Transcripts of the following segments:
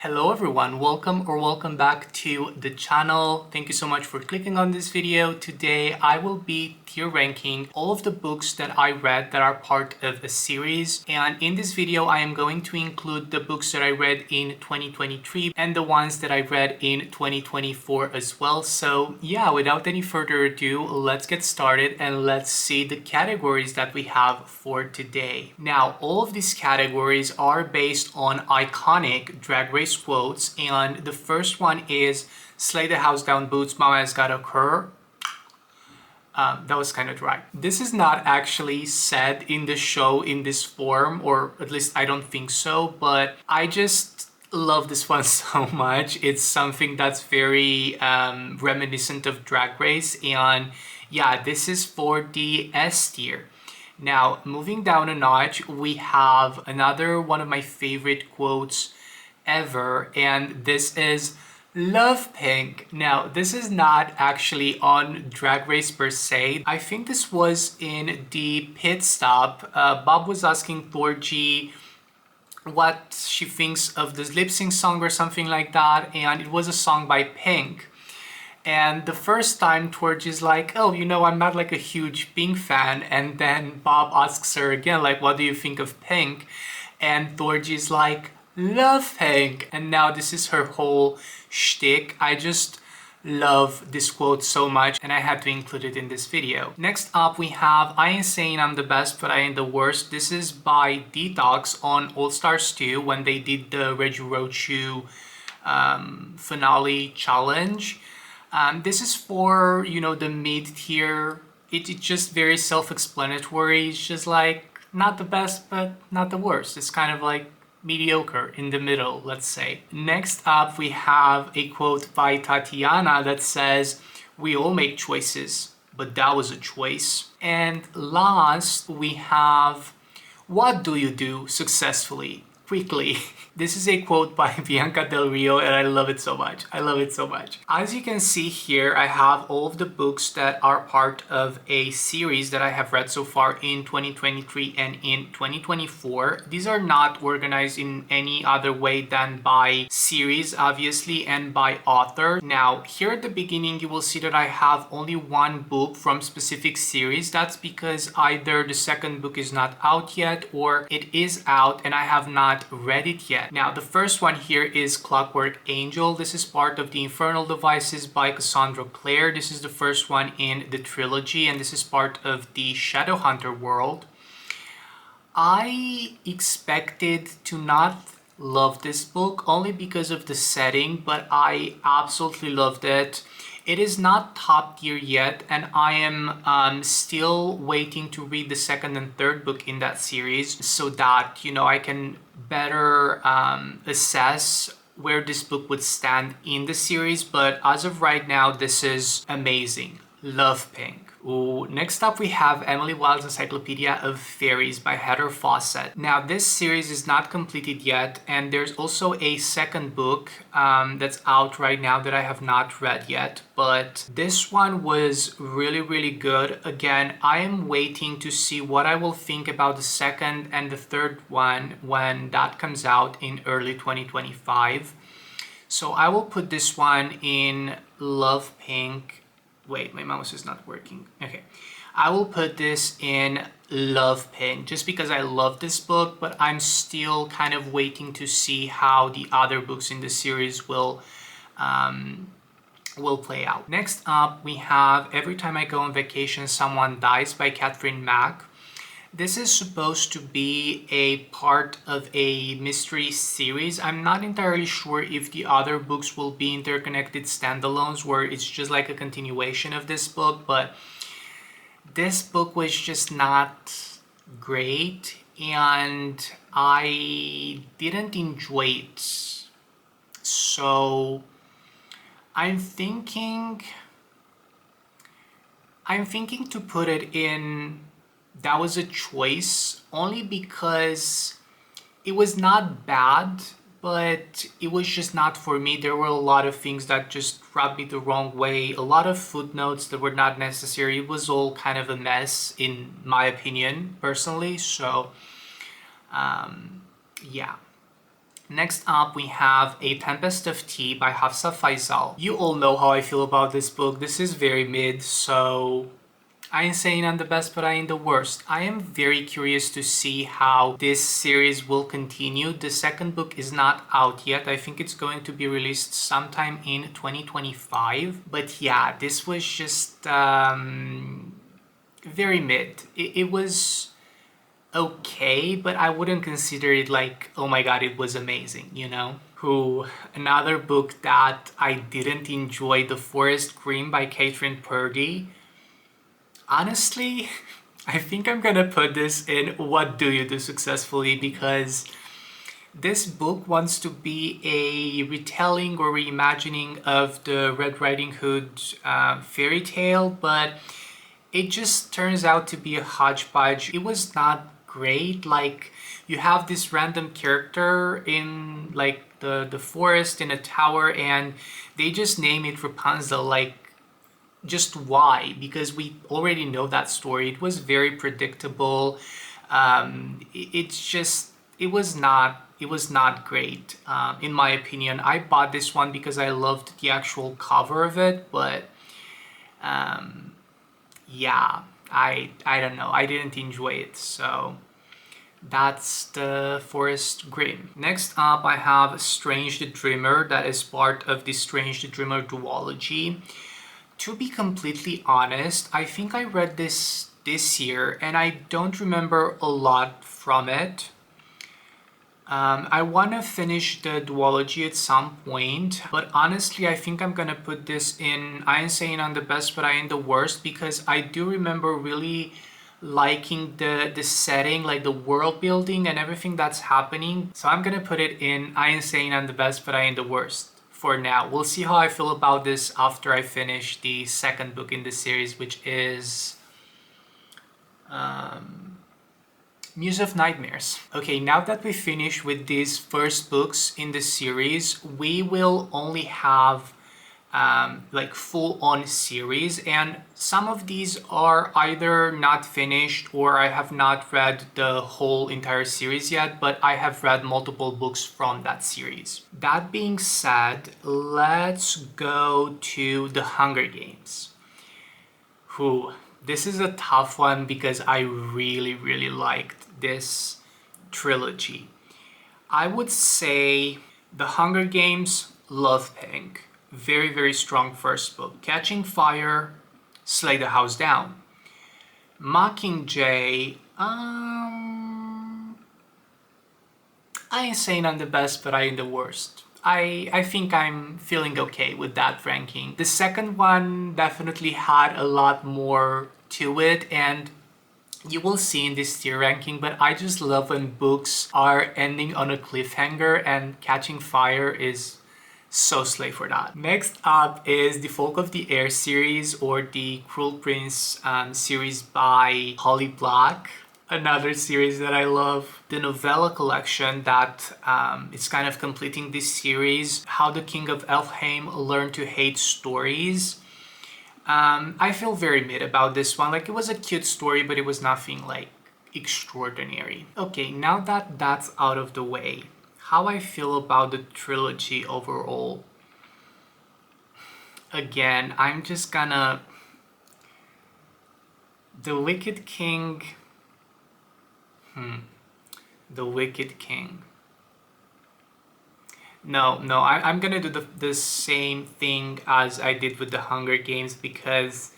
Hello everyone, welcome back to the channel. Thank you so much for clicking on this video. Today I will be tier ranking all of the books that I read that are part of a series, and in this video I am going to include the books that I read in 2023 and the ones that I read in 2024 as well. So yeah, without any further ado, let's get started and let's see the categories that we have for today. Now, all of these categories are based on iconic Drag Race quotes, and the first one is "Slay the house down boots, mama has got a cur." That was kind of dry. This is not actually said in the show in this form, or at least I don't think so, but I just love this one so much. It's something that's very reminiscent of Drag Race, and yeah, this is for the S tier. Now, moving down a notch, we have another one of my favorite quotes ever, and this is "Love Pink." Now, this is not actually on Drag Race per se. I think this was in the pit stop. Bob was asking Thorgy what she thinks of this lip sync song or something like that, and it was a song by Pink. And the first time Thorgy's like, "Oh, I'm not like a huge Pink fan." And then Bob asks her again, like, "What do you think of Pink?" And Thorgy's like, "Love Pink." And now this is her whole shtick. I just love this quote so much, and I had to include it in this video. Next up, we have "I ain't saying I'm the best, but I ain't the worst." This is by Detox on All Stars 2 when they did the Reggie Rochu finale challenge. This is for, the mid-tier. It's just very self-explanatory. It's just like, not the best, but not the worst. It's kind of like mediocre in the middle, let's say. Next up, we have a quote by Tatiana that says, "We all make choices, but that was a choice." And last, we have, "What do you do successfully? Quickly." This is a quote by Bianca Del Rio, and I love it so much. I love it so much. As you can see here, I have all of the books that are part of a series that I have read so far in 2023 and in 2024. These are not organized in any other way than by series, obviously, and by author. Now, here at the beginning, you will see that I have only one book from specific series. That's because either the second book is not out yet, or it is out and I have not read it yet. Now, the first one here is Clockwork Angel. This is part of the Infernal Devices by Cassandra Clare. This is the first one in the trilogy, and this is part of the Shadowhunter world. I expected to not love this book only because of the setting, but I absolutely loved it. It is not top tier yet, and I am still waiting to read the second and third book in that series so that, I can better assess where this book would stand in the series. But as of right now, this is amazing. Love Pink. Ooh. Next up, we have Emily Wilde's Encyclopedia of Fairies by Heather Fawcett. Now, this series is not completed yet, and there's also a second book that's out right now that I have not read yet, but this one was really, really good. Again, I am waiting to see what I will think about the second and the third one when that comes out in early 2025. So I will put this one in Love Pink. Wait, my mouse is not working. Okay. I will put this in Love Pink just because I love this book, but I'm still kind of waiting to see how the other books in the series will play out. Next up, we have Every Time I Go on Vacation, Someone Dies by Catherine Mack. This is supposed to be a part of a mystery series. I'm not entirely sure if the other books will be interconnected standalones where it's just like a continuation of this book, but this book was just not great and I didn't enjoy it. So I'm thinking to put it in That Was a Choice, only because it was not bad, but it was just not for me. There were a lot of things that just rubbed me the wrong way, a lot of footnotes that were not necessary. It was all kind of a mess, in my opinion, personally. So, yeah. Next up, we have A Tempest of Tea by Hafsa Faisal. You all know how I feel about this book. This is very mid, so I ain't saying I'm the best, but I ain't the worst. I am very curious to see how this series will continue. The second book is not out yet. I think it's going to be released sometime in 2025. But yeah, this was just very mid. It was okay, but I wouldn't consider it like, oh my god, it was amazing, you know? Another book that I didn't enjoy, The Forest Green by Catherine Purdy. Honestly, I think I'm gonna put this in What Do You Do Successfully, because this book wants to be a retelling or reimagining of the Red Riding Hood fairy tale, but it just turns out to be a hodgepodge. It was not great. Like, you have this random character in like the forest in a tower, and they just name it Rapunzel. Like, just why? Because we already know that story. It was very predictable. It was not great, in my opinion. I bought this one because I loved the actual cover of it, but yeah, I don't know. I didn't enjoy it, so that's The Forest Green. Next up, I have Strange the Dreamer. That is part of the Strange the Dreamer duology. To be completely honest, I think I read this year and I don't remember a lot from it. I want to finish the duology at some point, but honestly, I think I'm gonna put this in, I ain't saying I'm the best, but I ain't the worst, because I do remember really liking the setting, like the world building and everything that's happening. So I'm gonna put it in, I ain't saying I'm the best, but I ain't the worst. For now, we'll see how I feel about this after I finish the second book in the series, which is Muse of Nightmares. Okay, now that we finish with these first books in the series, we will only have like full-on series, and some of these are either not finished or I have not read the whole entire series yet, but I have read multiple books from that series. That being said, let's go to The Hunger Games. This is a tough one because I really liked this trilogy. I would say The Hunger Games, Love Pink. Very strong first book. Catching Fire, Slay the House Down. Mockingjay, I ain't saying I'm the best, but I ain't the worst. I think I'm feeling okay with that ranking. The second one definitely had a lot more to it, and you will see in this tier ranking, but I just love when books are ending on a cliffhanger, and Catching Fire is so slay for that. Next up is the Folk of the Air series, or the Cruel Prince series by Holly Black. Another series that I love. The novella collection that is kind of completing this series, How the King of Elfhame Learned to Hate Stories. I feel very mid about this one. Like, it was a cute story, but it was nothing like extraordinary. Okay, now that that's out of the way, how I feel about the trilogy overall. Again, I'm just gonna... The Wicked King... The Wicked King. No, I'm gonna do the same thing as I did with The Hunger Games, because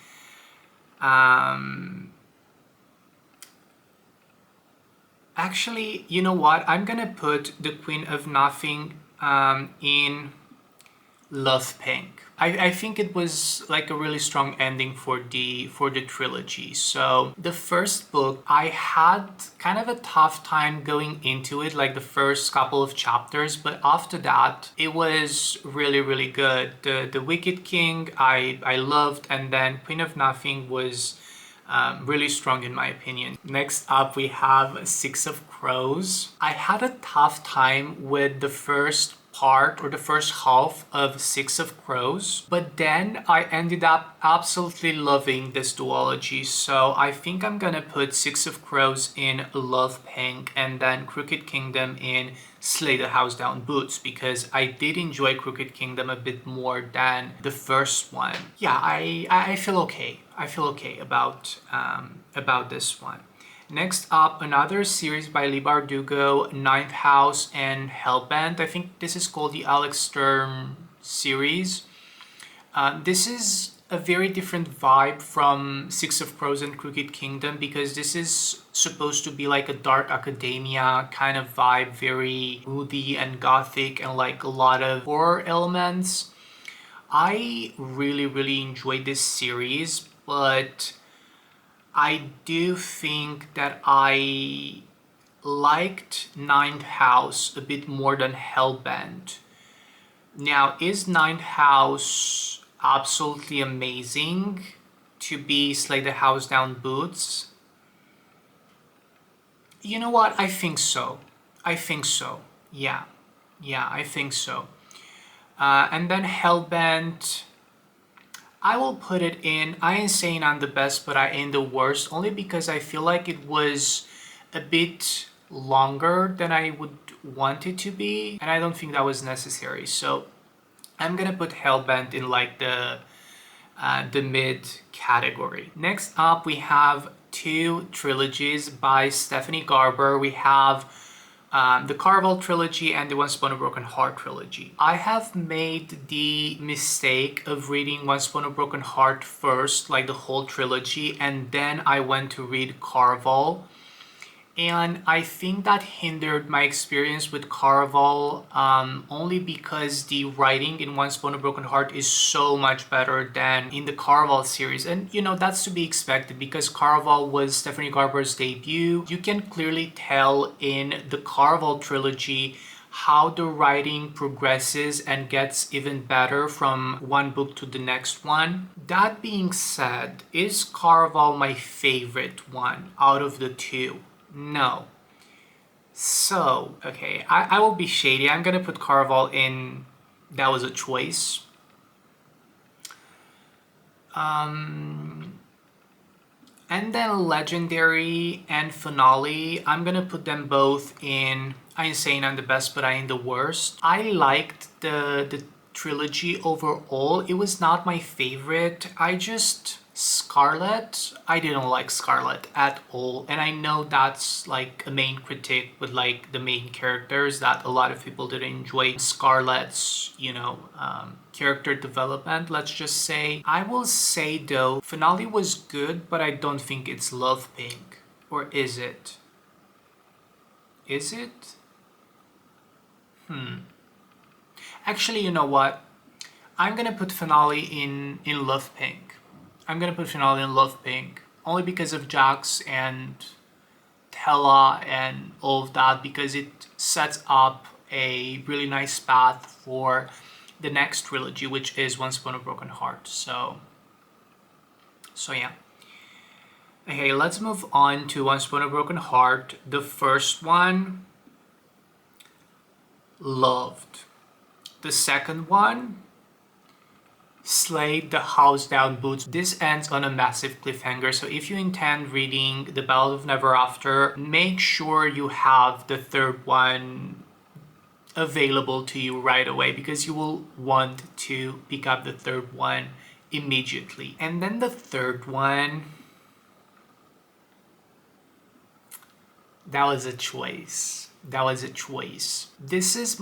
actually, you know what? I'm gonna put The Queen of Nothing in Love Pink. I think it was like a really strong ending for the trilogy. So the first book, I had kind of a tough time going into it, like the first couple of chapters, but after that it was really good. The Wicked King I loved, and then Queen of Nothing was really strong in my opinion. Next up we have Six of Crows. I had a tough time with the first part or the first half of Six of Crows, but then I ended up absolutely loving this duology. So I think I'm gonna put Six of Crows in Love Pink and then Crooked Kingdom in Slay the House Down Boots, because I did enjoy Crooked Kingdom a bit more than the first one. Yeah, I feel okay. I feel okay about this one. Next up, another series by Leigh Bardugo, Ninth House and Hellbent. I think this is called the Alex Sturm series. This is a very different vibe from Six of Crows and Crooked Kingdom, because this is supposed to be like a dark academia kind of vibe, very moody and gothic and like a lot of horror elements. I really enjoyed this series, but I do think that I liked Ninth House a bit more than Hellbent. Now, is Ninth House absolutely amazing to be Slay the House Down Boots? You know what? I think so. I think so. Yeah, I think so. And then Hellbent, I will put it in, I ain't saying I'm the best, but I ain't the worst, only because I feel like it was a bit longer than I would want it to be, and I don't think that was necessary. So I'm gonna put Hellbent in like the mid category. Next up, we have two trilogies by Stephanie Garber. We have the Caraval trilogy and the Once Upon a Broken Heart trilogy. I have made the mistake of reading Once Upon a Broken Heart first, like the whole trilogy, and then I went to read Caraval. And I think that hindered my experience with Caraval, only because the writing in Once Upon a Broken Heart is so much better than in the Caraval series. And you know, that's to be expected because Caraval was Stephanie Garber's debut. You can clearly tell in the Caraval trilogy how the writing progresses and gets even better from one book to the next one. That being said, is Caraval my favorite one out of the two? No. So, okay, I will be shady. I'm gonna put Caraval in, that was a choice. And then Legendary and Finale, I'm gonna put them both in, I ain't saying I'm the best, but I ain't the worst. I liked the trilogy overall. It was not my favorite. Scarlet, I didn't like Scarlet at all, and I know that's like a main critique with like the main characters, that a lot of people didn't enjoy Scarlet's, character development, let's just say. I will say though, Finale was good, but I don't think it's Love Pink. Or is it? Is it? Actually, you know what? I'm gonna put Finale in Love Pink. I'm gonna put Finale in Love Pink, only because of Jax and Tella and all of that, because it sets up a really nice path for the next trilogy, which is Once Upon a Broken Heart. So yeah. Okay, let's move on to Once Upon a Broken Heart. The first one, loved. The second one, Slay the House Down Boots. This ends on a massive cliffhanger, so if you intend reading The Ballad of Never After, make sure you have the third one available to you right away, because you will want to pick up the third one immediately. And then the third one, that was a choice. This is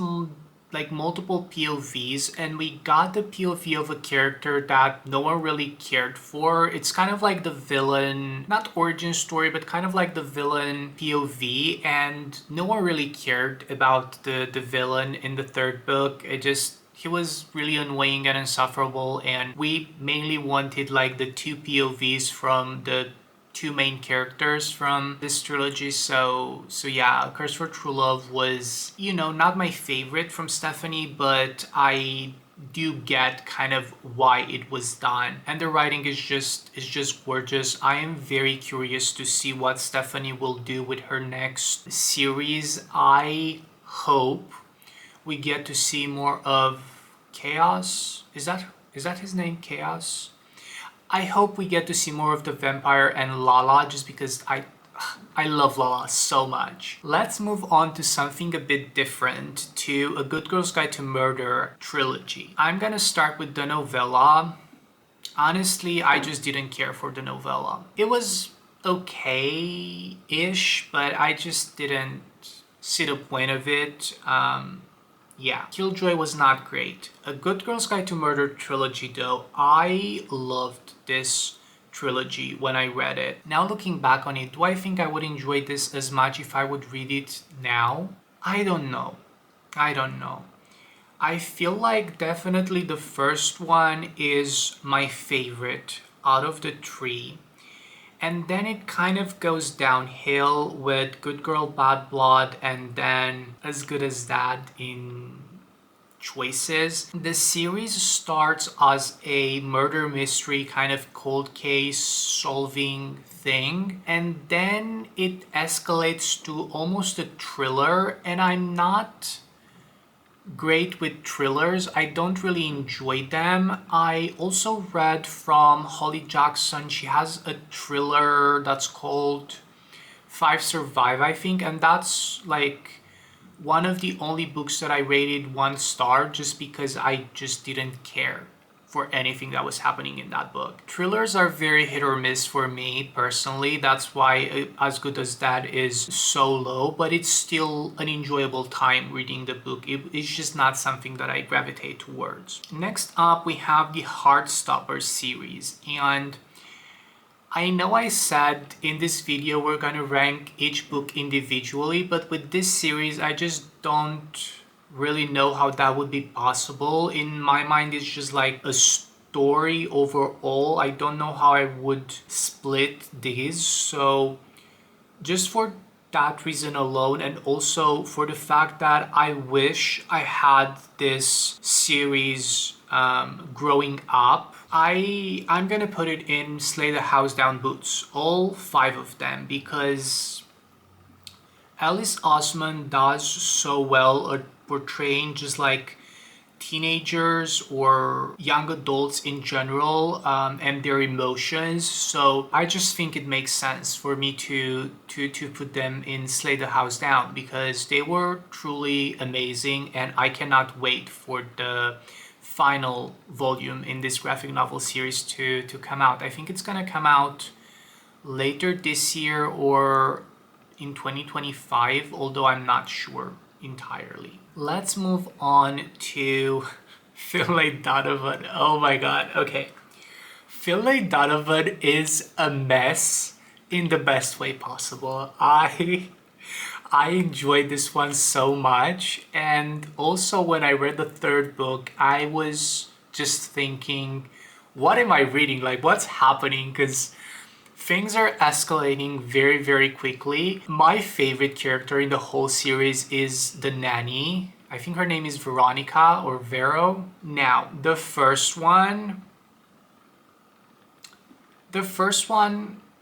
like multiple POVs, and we got the POV of a character that no one really cared for. It's kind of like the villain, not origin story, but kind of like the villain POV, and no one really cared about the villain in the third book. He was really annoying and insufferable, and we mainly wanted like the two POVs from the two main characters from this trilogy. So yeah, Curse for True Love was, not my favorite from Stephanie, but I do get kind of why it was done, and the writing is just gorgeous. I am very curious to see what Stephanie will do with her next series. I hope We get to see more of Chaos. Is that his name, Chaos? I hope we get to see more of the vampire and Lala, just because I love Lala so much. Let's move on to something a bit different, to A Good Girl's Guide to Murder trilogy. I'm gonna start with the novella. Honestly, I just didn't care for the novella. It was okay-ish, but I just didn't see the point of it. Yeah, Killjoy was not great. A Good Girl's Guide to Murder trilogy though, I loved this trilogy when I read it. Now looking back on it, do I think I would enjoy this as much if I would read it now? I don't know. I feel like definitely the first one is my favorite out of the three. And then it kind of goes downhill with Good Girl, Bad Blood, and then As Good as That in Choices. The series starts as a murder mystery kind of cold case solving thing, and then it escalates to almost a thriller, and I'm not great with thrillers. I don't really enjoy them. I also read from Holly Jackson. She has a thriller that's called Five Survive, I think, and that's like one of the only books that I rated 1 star, just because I just didn't care for anything that was happening in that book. Thrillers are very hit or miss for me personally. That's why As Good as That is so low, but it's still an enjoyable time reading the book. It's just not something that I gravitate towards. Next up, we have the Heartstopper series, and I know I said in this video we're gonna rank each book individually, but with this series I just don't really know how that would be possible. In my mind, it's just like a story overall. I don't know how I would split these. So just for that reason alone, and also for the fact that I wish I had this series growing up, I'm gonna put it in Slay the House Down boots, all 5 of them, because Alice Osman does so well at portraying just like teenagers or young adults in general, and their emotions. So I just think it makes sense for me to put them in Slay the House Down, because they were truly amazing, and I cannot wait for the final volume in this graphic novel series to come out. I think it's gonna come out later this year or in 2025, although I'm not sure entirely. Let's move on to Finlay Donovan. Oh my god, okay. Finlay Donovan is a mess in the best way possible. I enjoyed this one so much, and also when I read the 3rd book, I was just thinking, what am I reading? Like, what's happening? Because things are escalating very, very quickly. My favorite character in the whole series is the nanny. I think her name is Veronica or Vero. Now, the first one,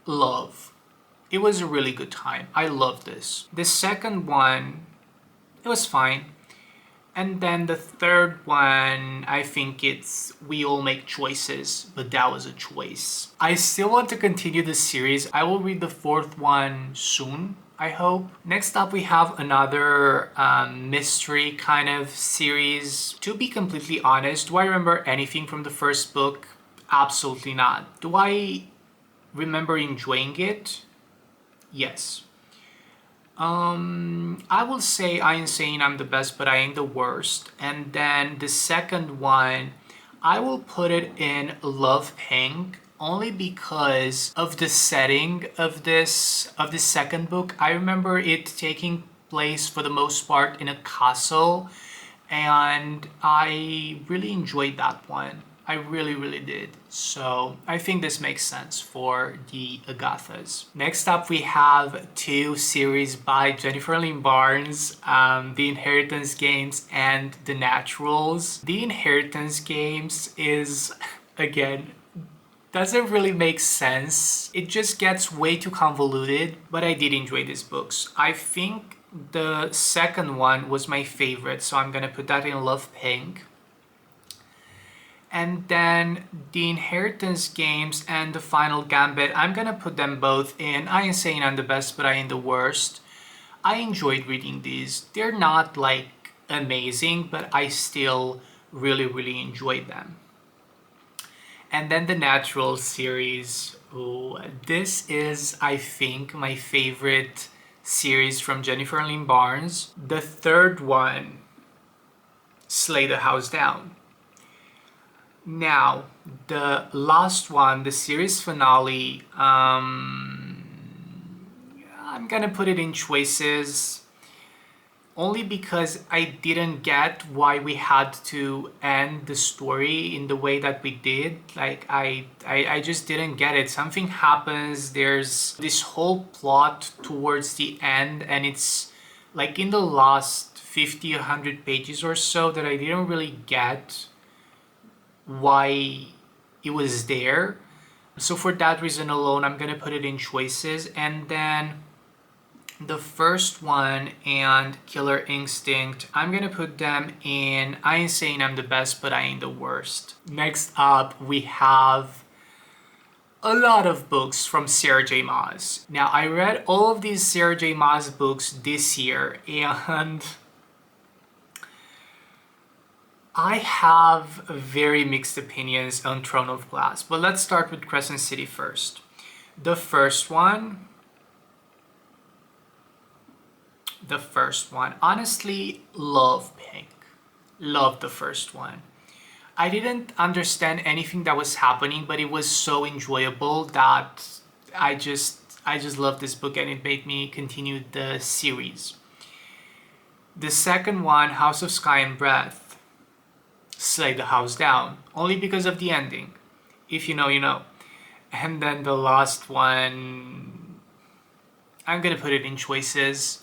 love. It was a really good time. I loved this. The second one, it was fine. And then the 3rd one, I think it's We All Make Choices, but that was a choice. I still want to continue the series. I will read the 4th one soon, I hope. Next up, we have another mystery kind of series. To be completely honest, do I remember anything from the 1st book? Absolutely not. Do I remember enjoying it? Yes. I will say I ain't saying I'm the best, but I ain't the worst. And then the second one, I will put it in Love Pink, only because of the setting of the second book. I remember it taking place for the most part in a castle, and I really enjoyed that one. I really, really did. So I think this makes sense for the Agathas. Next up, we have 2 series by Jennifer Lynn Barnes, The Inheritance Games and The Naturals. The Inheritance Games is, again, doesn't really make sense. It just gets way too convoluted, but I did enjoy these books. I think The second one was my favorite, so I'm gonna put that in Love Pink. And then the Inheritance Games and the Final Gambit, I'm gonna put them both in. I ain't saying I'm the best, but I ain't the worst. I enjoyed reading these. They're not like amazing, but I still really enjoyed them. And then the Natural series. Ooh, this is, I think, my favorite series from Jennifer Lynn Barnes. The third one, Slay the House Down. Now, the last one, the series finale, I'm gonna put it in choices only because I didn't get why we had to end the story in the way that we did. Like, I just didn't get it. Something happens, there's this whole plot towards the end, and it's like in the last 50, 100 pages or so that I didn't really get why it was there. So for that reason alone, I'm gonna put it in choices. And then the first one and Killer Instinct, I'm gonna put them in, I ain't saying I'm the best, but I ain't the worst. Next up, we have a lot of books from Sarah J Maas. Now, I read all of these Sarah J Maas books this year, and I have very mixed opinions on Throne of Glass, but let's start with Crescent City first. The first one, honestly, love Pink. Love the first one. I didn't understand anything that was happening, but it was so enjoyable that I just loved this book, and it made me continue the series. The second one, House of Sky and Breath, Slay the House Down, only because of the ending. If you know, you know. And then the last one, I'm gonna put it in choices.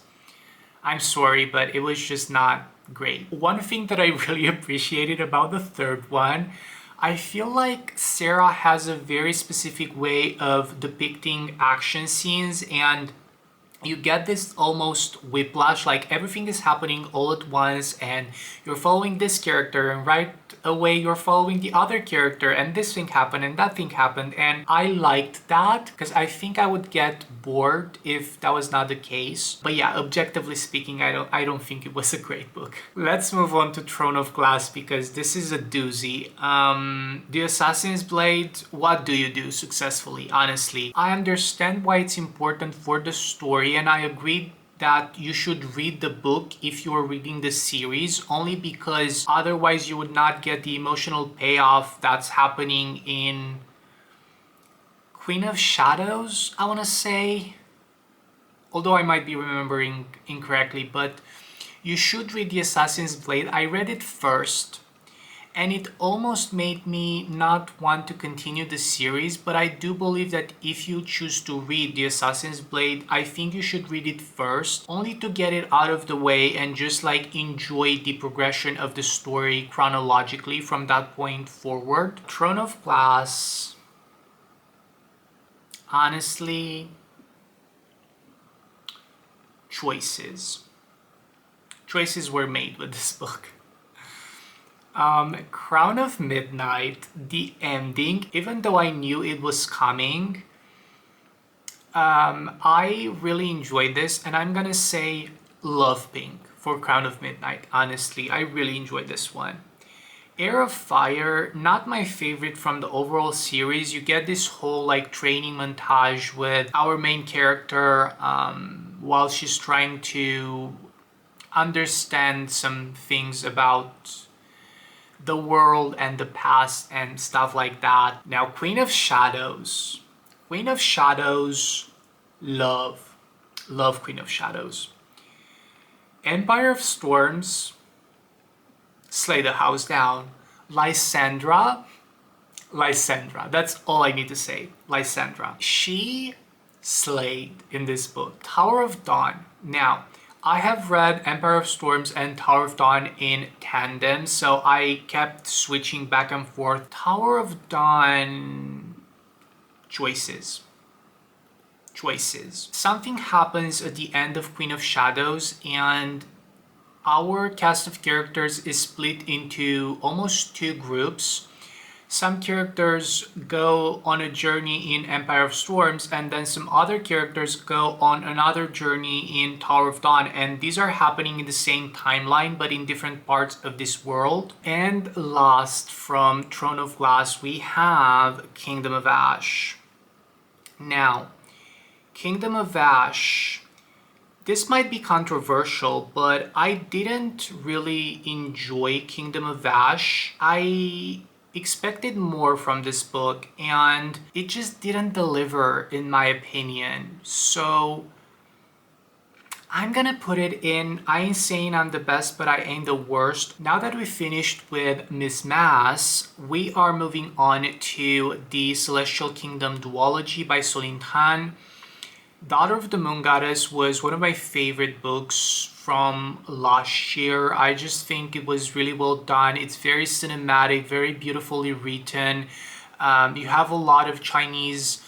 I'm sorry, but it was just not great. One thing that I really appreciated about the third one, I feel like Sarah has a very specific way of depicting action scenes, and you get this almost whiplash, like everything is happening all at once and you're following this character, and right away you're following the other character, and this thing happened and that thing happened. And I liked that because I think I would get bored if that was not the case. But yeah, objectively speaking, I don't think it was a great book. Let's move on to Throne of Glass, because this is a doozy. The Assassin's Blade, what do you do successfully? Honestly, I understand why it's important for the story, and I agree that you should read the book if you are reading the series, only because otherwise you would not get the emotional payoff that's happening in Queen of Shadows, I want to say, although I might be remembering incorrectly. But you should read The Assassin's Blade. I read it first, and it almost made me not want to continue the series, but I do believe that if you choose to read The Assassin's Blade, I think you should read it first, only to get it out of the way and just like enjoy the progression of the story chronologically from that point forward. Throne of Glass, honestly, choices were made with this book. Crown of Midnight, the ending, even though I knew it was coming, I really enjoyed this, and I'm gonna say love Pink for Crown of Midnight. Honestly, I really enjoyed this one. Heir of Fire, not my favorite from the overall series. You get this whole like training montage with our main character while she's trying to understand some things about the world and the past and stuff like that. Now, Queen of Shadows, love Queen of Shadows. Empire of Storms, Slay the House Down. Lysandra, that's all I need to say. Lysandra, she slayed in this book. Tower of Dawn. Now, I have read Empire of Storms and Tower of Dawn in tandem, so I kept switching back and forth. Tower of Dawn, choices. choices. Something happens at the end of Queen of Shadows, and our cast of characters is split into almost two groups. Some characters go on a journey in Empire of Storms, and then some other characters go on another journey in Tower of Dawn, and these are happening in the same timeline but in different parts of this world. And last, from Throne of Glass, we have Kingdom of Ash. Now, Kingdom of Ash, this might be controversial, but I didn't really enjoy Kingdom of Ash. I expected more from this book, and it just didn't deliver, in my opinion. So I'm gonna put it in, I ain't saying I'm the best, but I ain't the worst. Now that we finished with Miss Mass, we are moving on to the Celestial Kingdom duology by Soline Khan. Daughter of the Moon Goddess was one of my favorite books from last year. I just think it was really well done. It's very cinematic, very beautifully written. You have a lot of Chinese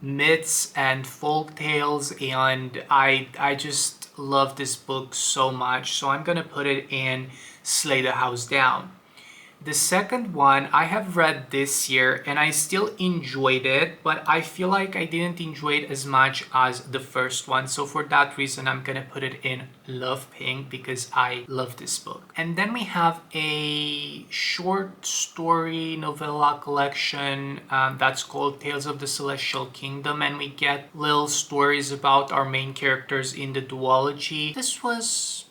myths and folk tales, and I just love this book so much. So I'm gonna put it in Slay the House Down. The second one I have read this year, and I still enjoyed it, but I feel like I didn't enjoy it as much as the first one. So for that reason, I'm gonna put it in Love Pink, because I love this book. And then we have a short story novella collection that's called Tales of the Celestial Kingdom, and we get little stories about our main characters in the duology. This was,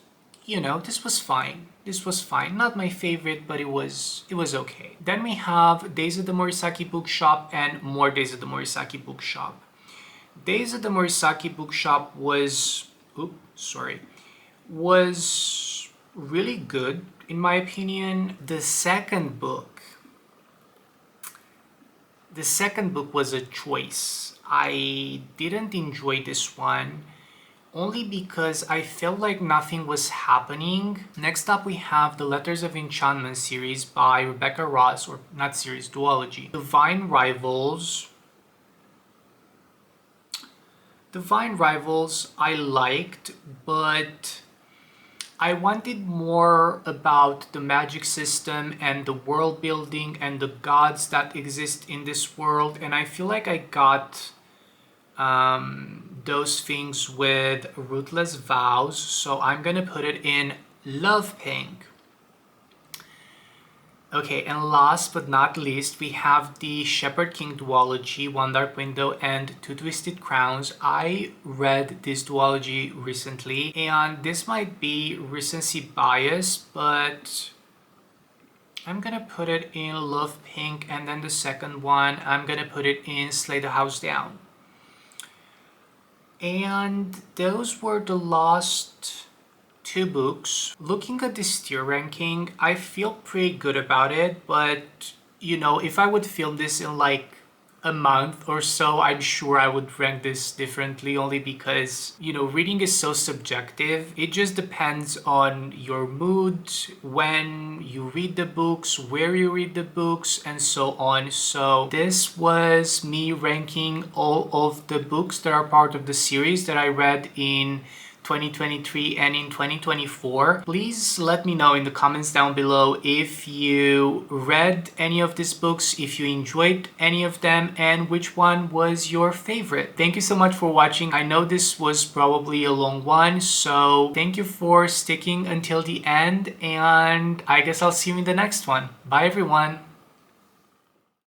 this was fine. This was fine. Not my favorite, but it was okay. Then we have Days at the Morisaki Bookshop and More Days at the Morisaki Bookshop. Days at the Morisaki Bookshop was really good, in my opinion. The second book was a choice. I didn't enjoy this one, only because I felt like nothing was happening. Next up, we have the Letters of Enchantment series by Rebecca Ross, or not series, duology. Divine Rivals I liked, but I wanted more about the magic system and the world building and the gods that exist in this world, and I feel like I got those things with Ruthless Vows, so I'm gonna put it in Love Pink. Okay, and last but not least, we have the Shepherd King duology, One Dark Window and Two Twisted Crowns. I read this duology recently, and this might be recency bias, but I'm gonna put it in Love Pink, and then the second one, I'm gonna put it in Slay the House Down. And those were the last two books. Looking at this tier ranking, I feel pretty good about it, but if I would film this in like a month or so, I'm sure I would rank this differently, only because reading is so subjective. It just depends on your mood, when you read the books, where you read the books, and so on. So this was me ranking all of the books that are part of the series that I read in 2023 and in 2024. Please let me know in the comments down below if you read any of these books, if you enjoyed any of them, and which one was your favorite. Thank you so much for watching. I know this was probably a long one, so thank you for sticking until the end, and I guess I'll see you in the next one. Bye everyone.